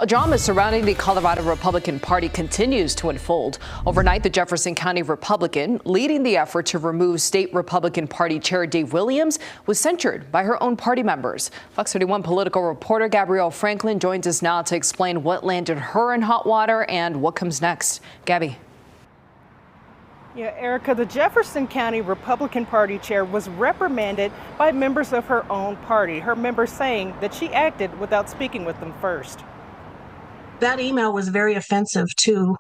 Drama surrounding the Colorado Republican Party continues to unfold. Overnight, the Jefferson County Republican leading the effort to remove state Republican Party Chair Dave Williams was censured by her own party members. Fox 31 political reporter Gabrielle Franklin joins us now to explain what landed her in hot water and what comes next. Gabby. Yeah, Erica, the Jefferson County Republican Party chair was reprimanded by members of her own party, her members saying that she acted without speaking with them first. That email was very offensive to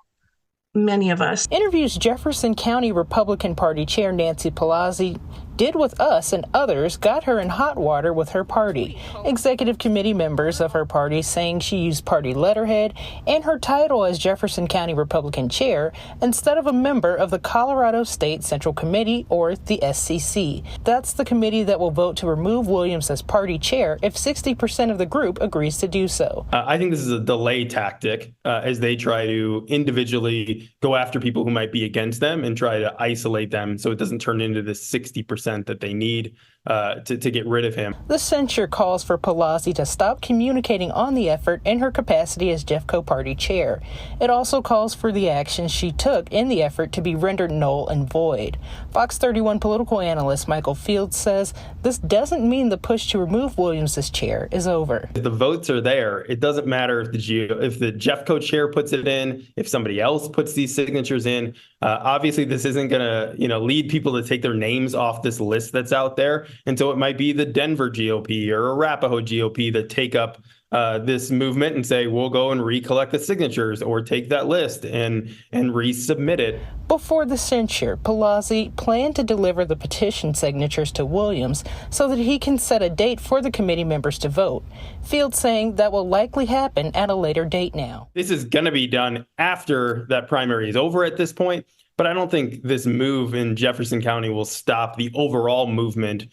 many of us. Interviews Jefferson County Republican Party Chair Nancy Pelosi did with us and others got her in hot water with her party. Executive committee members of her party saying she used party letterhead and her title as Jefferson County Republican Chair instead of a member of the Colorado State Central Committee, or the SCC. That's the committee that will vote to remove Williams as party chair if 60% of the group agrees to do so. I think this is a delay tactic as they try to individually go after people who might be against them and try to isolate them so it doesn't turn into this 60% that they need to get rid of him. The censure calls for Pelosi to stop communicating on the effort in her capacity as Jeffco Party Chair. It also calls for the actions she took in the effort to be rendered null and void. Fox 31 political analyst Michael Fields says this doesn't mean the push to remove Williams as chair is over. If the votes are there, it doesn't matter if the Jeffco chair puts it in, if somebody else puts these signatures in. Obviously, this isn't going to lead people to take their names off this list that's out there. And so it might be the Denver GOP or Arapahoe GOP that take up this movement and say, we'll go and recollect the signatures or take that list and resubmit it. Before the censure, Pelosi planned to deliver the petition signatures to Williams so that he can set a date for the committee members to vote. Fields saying that will likely happen at a later date now. This is going to be done after that primary is over at this point. But I don't think this move in Jefferson County will stop the overall movement,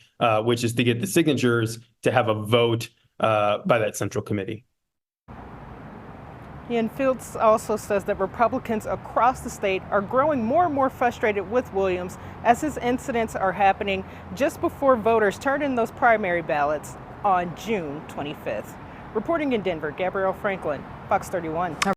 which is to get the signatures to have a vote by that central committee. And Fields also says that Republicans across the state are growing more and more frustrated with Williams as his incidents are happening just before voters turn in those primary ballots on June 25th. Reporting in Denver, Gabrielle Franklin, Fox 31.